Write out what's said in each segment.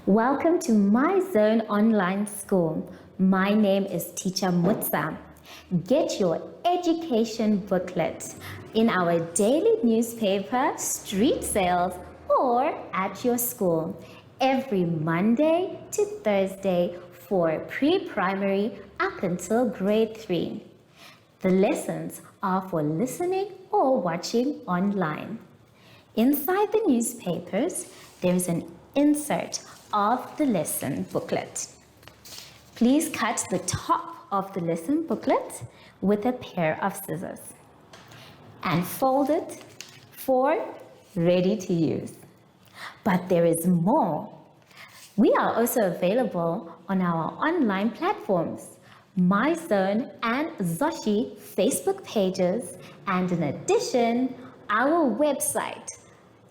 Welcome to My Zone Online School. My name is Teacher Mutsa. Get your education booklet in our daily newspaper, street sales, or at your school every Monday to Thursday for pre-primary up until grade 3. The lessons are for listening or watching online. Inside the newspapers, there is an insert of the lesson booklet. Please cut the top of the lesson booklet with a pair of scissors and fold it for ready to use. But there is more. We are also available on our online platforms, MyZone and Zoshi Facebook pages, and in addition, our website,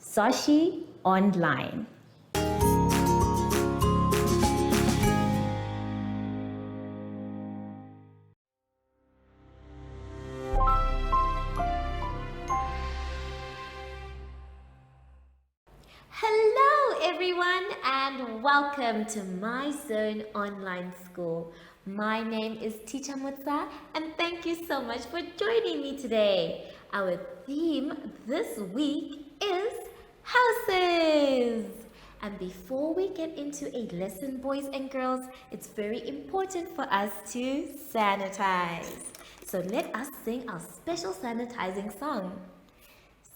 Zoshi Online. Hello everyone and welcome to My Zone Online School. My name is Teacher Mutsa and thank you so much for joining me today. Our theme this week is houses. And before we get into a lesson, boys and girls, it's very important for us to sanitize. So let us sing our special sanitizing song.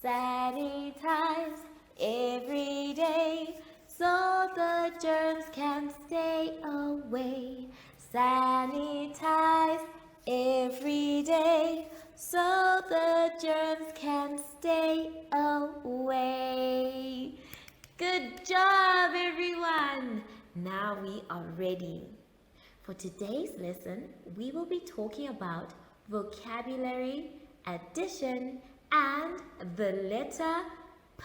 Sanitize every day so the germs can stay away. Sanitize every day so the germs can stay away. Good job, everyone! Now we are ready. For today's lesson, we will be talking about vocabulary, addition, and the letter P.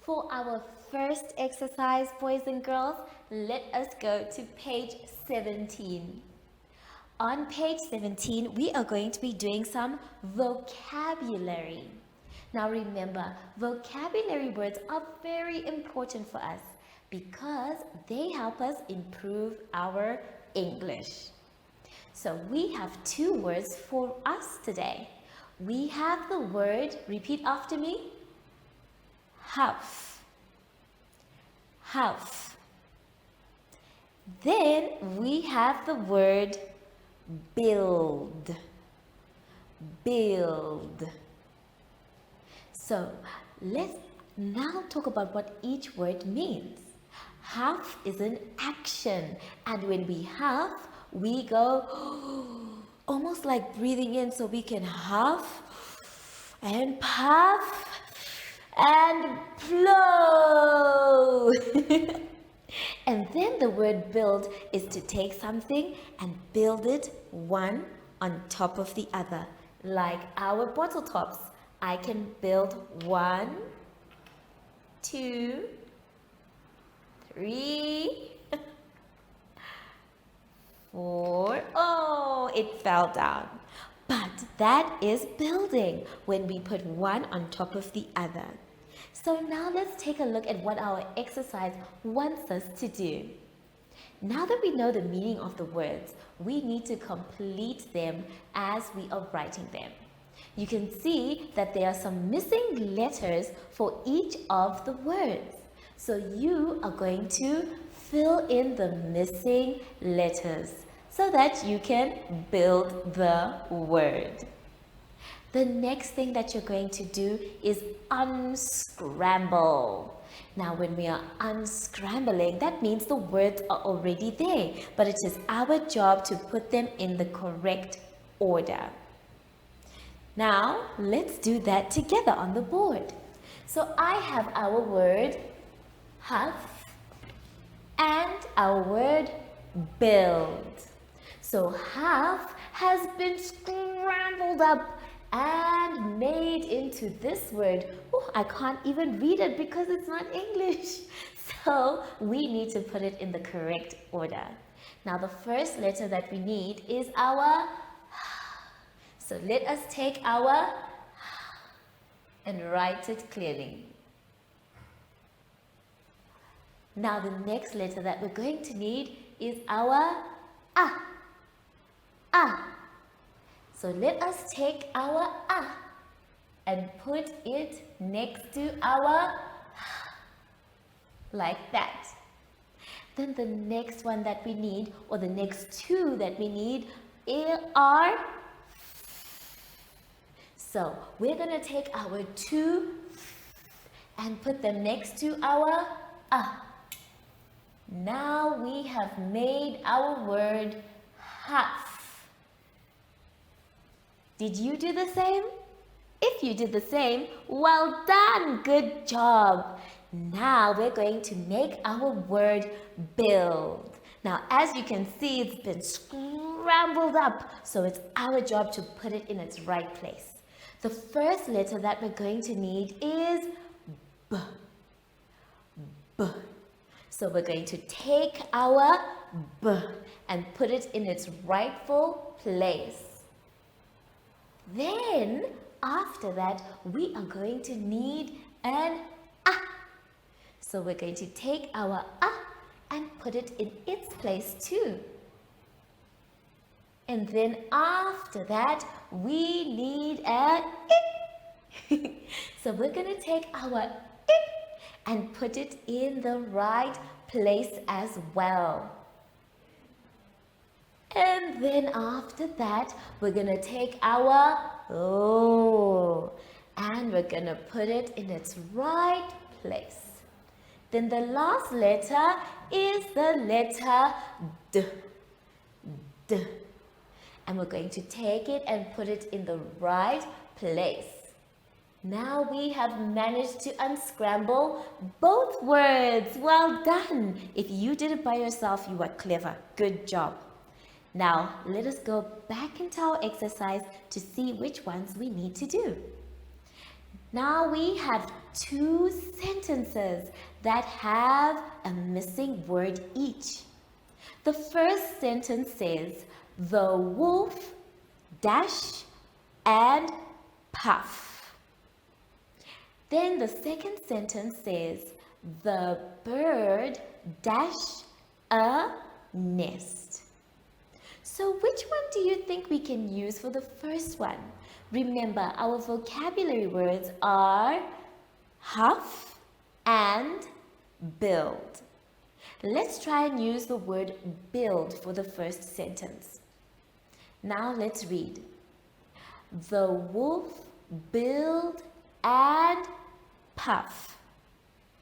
For our first exercise, boys and girls, let us go to page 17. On page 17, we are going to be doing some vocabulary. Now remember, vocabulary words are very important for us because they help us improve our English. So we have two words for us today. We have the word, repeat after me, house. House. Then we have the word build. Build. So let's now talk about what each word means. Have is an action, and when we have, we go almost like breathing in so we can huff and puff and blow. And then the word build is to take something and build it one on top of the other, like our bottle tops. I can build 1, 2, 3, 4. Oh, it fell down. But that is building when we put one on top of the other. So now let's take a look at what our exercise wants us to do. Now that we know the meaning of the words, we need to complete them as we are writing them. You can see that there are some missing letters for each of the words. So you are going to fill in the missing letters so that you can build the word. The next thing that you're going to do is unscramble. Now, when we are unscrambling, that means the words are already there, but it is our job to put them in the correct order. Now, let's do that together on the board. So I have our word huff and our word build. So huff has been scrambled up and made into this word. Oh, I can't even read it because it's not English. So we need to put it in the correct order. Now the first letter that we need is our. So let us take our and write it clearly. Now the next letter that we're going to need is our A. A. So let us take our A and put it next to our like that. Then the next one that we need, or the next two that we need, are. So we're going to take our two and put them next to our A. Now we have made our word half. Did you do the same? If you did the same, well done, good job. Now we're going to make our word build. Now as you can see, it's been scrambled up, so it's our job to put it in its right place. The first letter that we're going to need is B. B. So we're going to take our B and put it in its rightful place. Then, after that, we are going to need an A. So we're going to take our A and put it in its place too. And then after that, we need an I. So we're going to take our I and put it in the right place as well. And then after that, we're going to take our O and we're going to put it in its right place. Then the last letter is the letter D. D. And we're going to take it and put it in the right place. Now we have managed to unscramble both words. Well done! If you did it by yourself, you were clever. Good job. Now, let us go back into our exercise to see which ones we need to do. Now we have two sentences that have a missing word each. The first sentence says, the wolf dash and puff. Then the second sentence says, the bird dash a nest. So which one do you think we can use for the first one? Remember, our vocabulary words are huff and build. Let's try and use the word build for the first sentence. Now let's read. The wolf build and puff.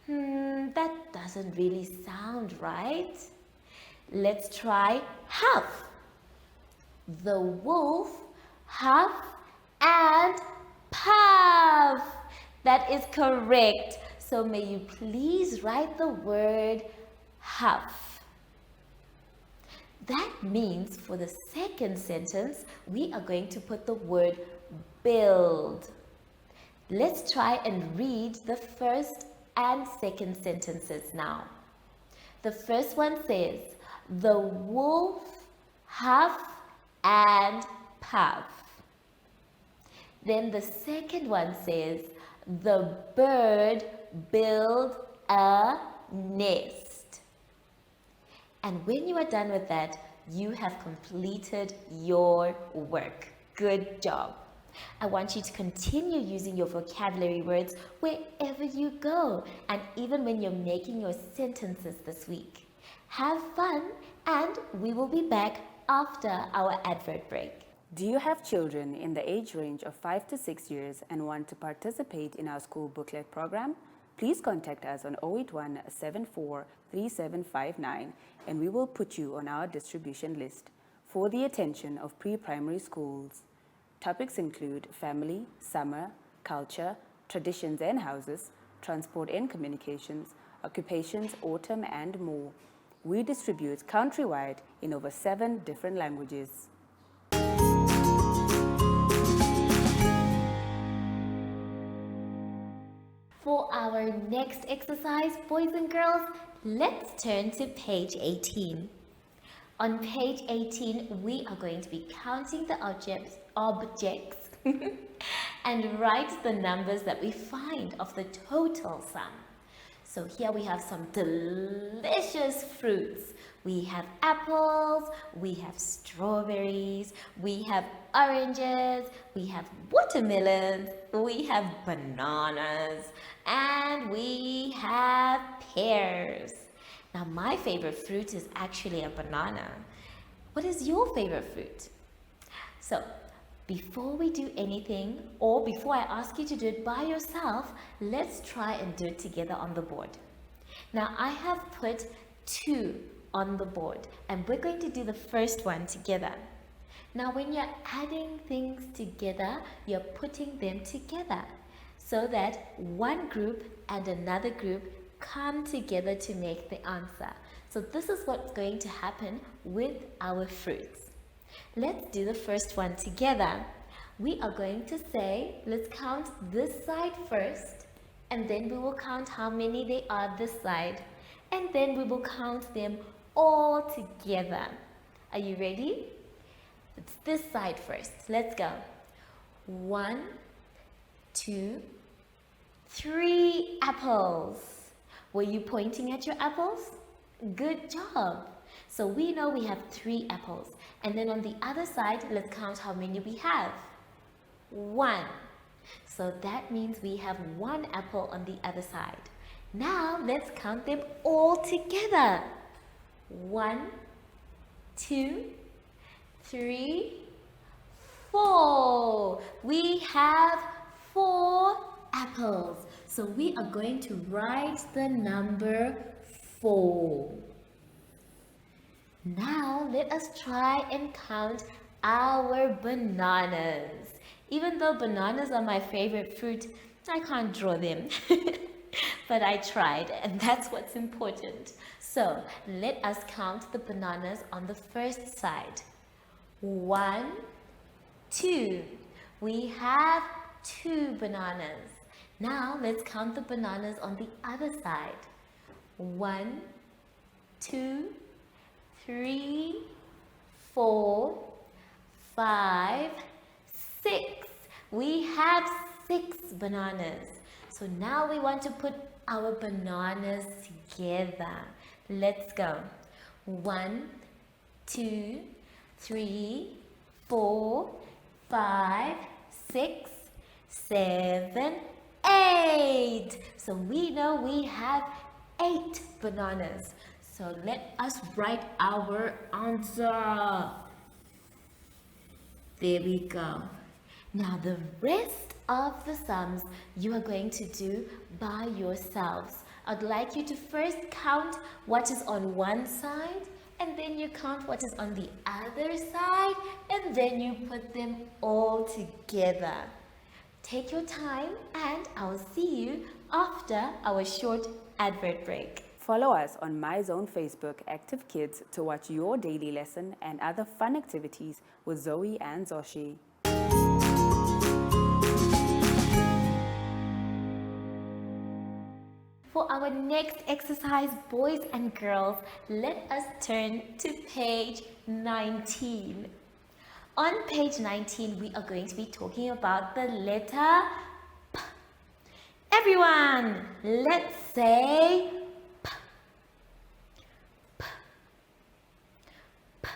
That doesn't really sound right. Let's try huff. The wolf huff and puff. That is correct. So may you please write the word huff. That means for the second sentence, we are going to put the word build. Let's try and read the first and second sentences now. The first one says, the wolf huff and puff. Then the second one says, the bird build a nest. And when you are done with that, you have completed your work. Good job. I want you to continue using your vocabulary words wherever you go, and even when you're making your sentences this week. Have fun, and we will be back after our advert break. Do you have children in the age range of 5 to 6 years and want to participate in our school booklet program? Please contact us on 081 74 3759 and we will put you on our distribution list for the attention of pre-primary schools. Topics include family, summer, culture, traditions and houses, transport and communications, occupations, autumn and more. We distribute countrywide in over 7 different languages. For our next exercise, boys and girls, let's turn to page 18. On page 18, we are going to be counting the objects and write the numbers that we find of the total sum. So here we have some delicious fruits. We have apples, we have strawberries, we have oranges, we have watermelons, we have bananas, and we have pears. Now my favorite fruit is actually a banana. What is your favorite fruit? So before we do anything, or before I ask you to do it by yourself, let's try and do it together on the board. Now I have put 2 on the board, and we're going to do the first one together. Now when you're adding things together, you're putting them together so that one group and another group come together to make the answer. So this is what's going to happen with our fruits. Let's do the first one together. We are going to say, let's count this side first, and then we will count how many they are this side, and then we will count them all together. Are you ready? It's this side first. Let's go. 1, 2, 3 apples. Were you pointing at your apples? Good job. So we know we have 3 apples. And then on the other side, let's count how many we have. 1. So that means we have 1 apple on the other side. Now let's count them all together. 1, 2, 3, 4. We have 4 apples. So we are going to write the number 4. Now let us try and count our bananas. Even though bananas are my favorite fruit, I can't draw them. But I tried, and that's what's important. So let us count the bananas on the first side. 1, 2. We have 2 bananas. Now let's count the bananas on the other side. 1, 2, 3, 4, 5, 6. We have 6 bananas. So now we want to put our bananas together. Let's go. 1, 2, 3, 4, 5, 6, 7, 8. So we know we have 8 bananas. So let us write our answer. There we go. Now the rest of the sums you are going to do by yourselves. I'd like you to first count what is on one side, and then you count what is on the other side, and then you put them all together. Take your time, and I'll see you after our short advert break. Follow us on MyZone Facebook Active Kids to watch your daily lesson and other fun activities with Zoe and Zoshi. For our next exercise, boys and girls, let us turn to page 19. On page 19, we are going to be talking about the letter P. Everyone, let's say P. P. P.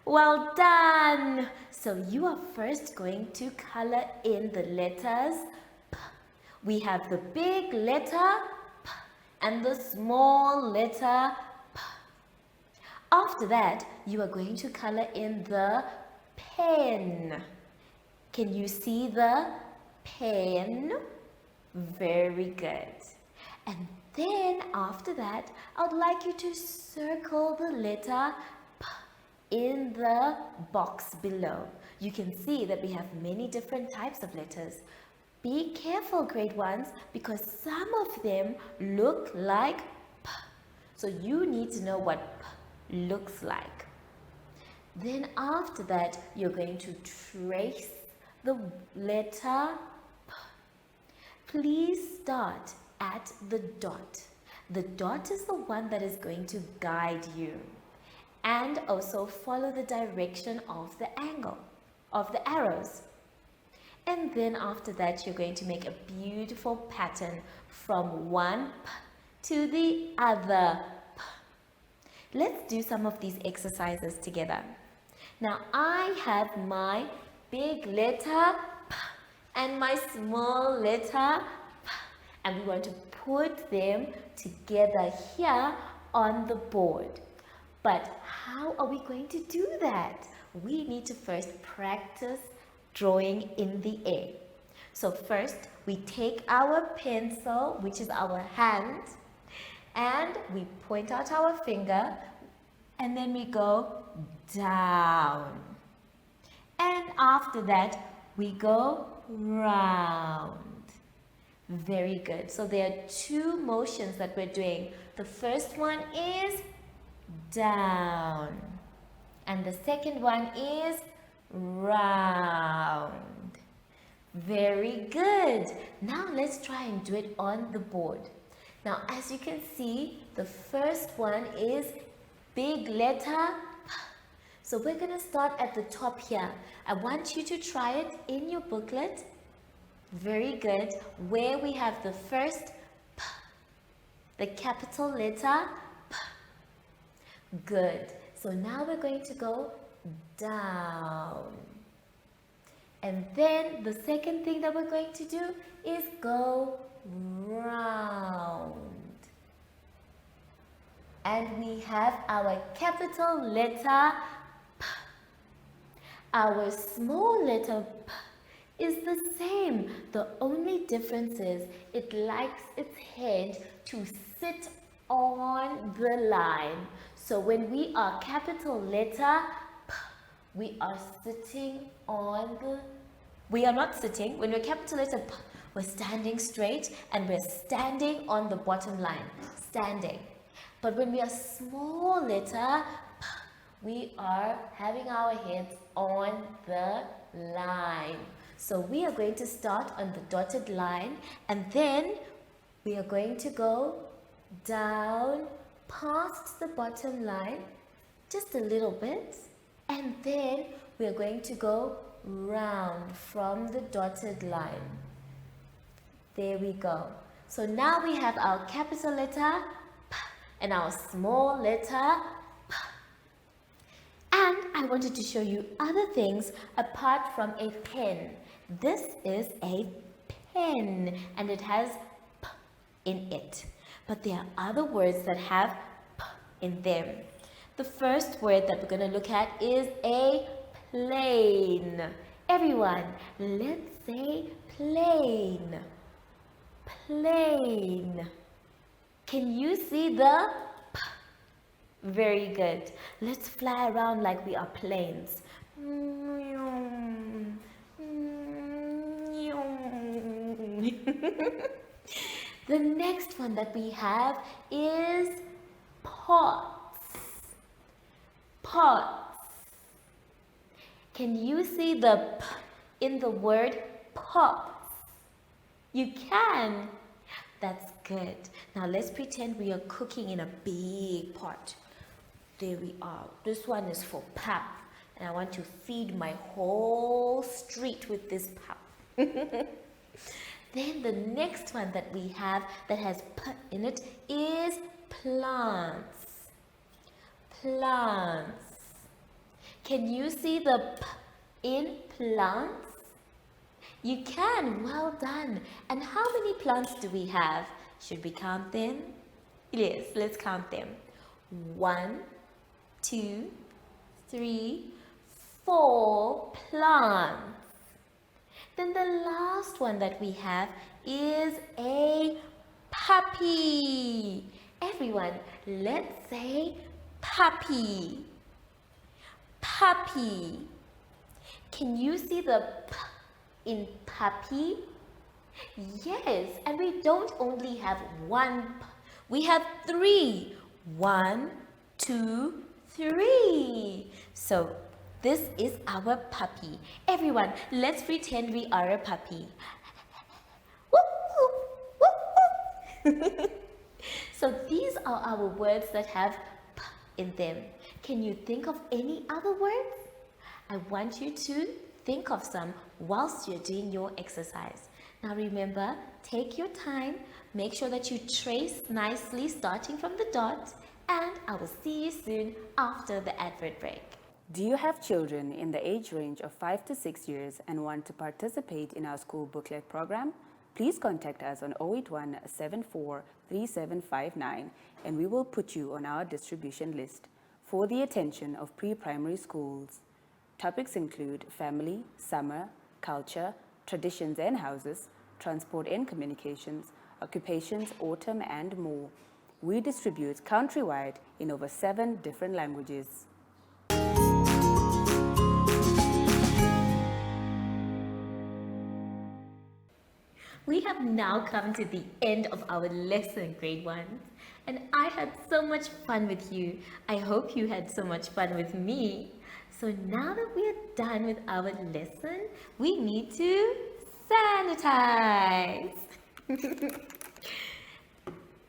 Well done! So you are first going to color in the letters P. We have the big letter P and the small letter P. After that, you are going to color in the pen. Can you see the pen? Very good. And then after that, I would like you to circle the letter P in the box below. You can see that we have many different types of letters. Be careful, grade ones, because some of them look like P. So you need to know what P looks like. Then after that, you're going to trace the letter P. Please start at the dot. The dot is the one that is going to guide you. And also follow the direction of the angle, of the arrows. And then after that, you're going to make a beautiful pattern from one p to the other p. Let's do some of these exercises together. Now, I have my big letter p and my small letter p, and we want to put them together here on the board. But how are we going to do that? We need to first practice drawing in the air. So first, we take our pencil, which is our hand, and we point out our finger, and then we go down. And after that, we go round. Very good. So there are two motions that we're doing. The first one is down, and the second one is round. Very good. Now let's try and do it on the board. Now, as you can see, the first one is big letter P. So we're going to start at the top here. I want you to try it in your booklet. Very good. Where we have the first P, the capital letter P. Good. So now we're going to go down. And then the second thing that we're going to do is go round. And we have our capital letter P. Our small letter P is the same. The only difference is it likes its head to sit on the line. So when we are capital letter P, we are sitting on the... We are not sitting. When we're capital letter P, we're standing straight and we're standing on the bottom line. Standing. But when we are small letter P, we are having our heads on the line. So we are going to start on the dotted line, and then we are going to go down past the bottom line just a little bit, and then we are going to go round from the dotted line. There we go. So now we have our capital letter P and our small letter P. And I wanted to show you other things apart from a pen. This is a pen and it has P in it. But there are other words that have P in them. The first word that we're going to look at is a plane. Everyone, let's say plane. Plane. Can you see the P? Very good. Let's fly around like we are planes. The next one that we have is pots. Pots. Can you see the P in the word pots? You can. That's good. Now let's pretend we are cooking in a big pot. There we are. This one is for pap. And I want to feed my whole street with this pap. Then the next one that we have that has P in it is plants. Plants. Can you see the P in plants? You can. Well done. And how many plants do we have? Should we count them? Yes, let's count them. 1, 2, 3, 4 plants. Then the last one that we have is a puppy. Everyone, let's say puppy. Puppy. Can you see the P in puppy? Yes, and we don't only have one P. We have 3. 1, 2, 3. So this is our puppy. Everyone, let's pretend we are a puppy. So these are our words that have P in them. Can you think of any other words? I want you to think of some whilst you're doing your exercise. Now remember, take your time, make sure that you trace nicely starting from the dot, and I will see you soon after the advert break. Do you have children in the age range of 5 to 6 years and want to participate in our school booklet program? Please contact us on 081 74 3759 and we will put you on our distribution list for the attention of pre-primary schools. Topics include family, summer, culture, traditions and houses, transport and communications, occupations, autumn and more. We distribute countrywide in over 7 different languages. We have now come to the end of our lesson, grade ones, and I had so much fun with you. I hope you had so much fun with me. So now that we are done with our lesson, we need to sanitize.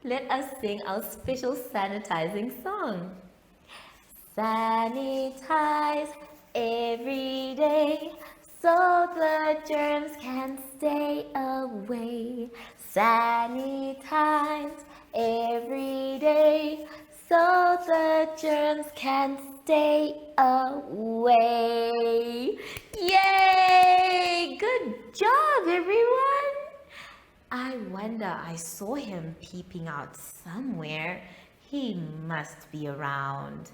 Let us sing our special sanitizing song. Sanitize every day so the germs can stay away. Sanitize every day so the germs can stay away. Yay! Good job, everyone! I wonder, I saw him peeping out somewhere. He must be around.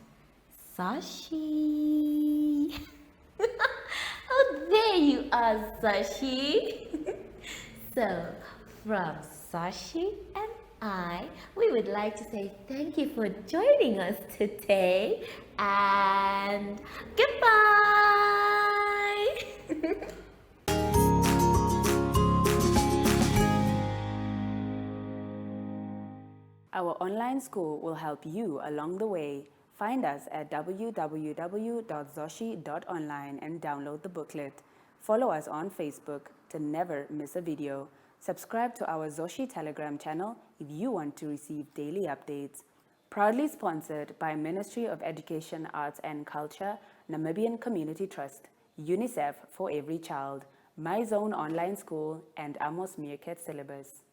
Sashi. Oh, there you are, Sashi. So, from Sashi and I, we would like to say thank you for joining us today and goodbye. Our online school will help you along the way. Find us at www.zoshi.online and download the booklet. Follow us on Facebook to never miss a video. Subscribe to our Zoshi Telegram channel if you want to receive daily updates. Proudly sponsored by Ministry of Education, Arts and Culture, Namibian Community Trust, UNICEF for Every Child, My Zone Online School, and Amos Meerkat Syllabus.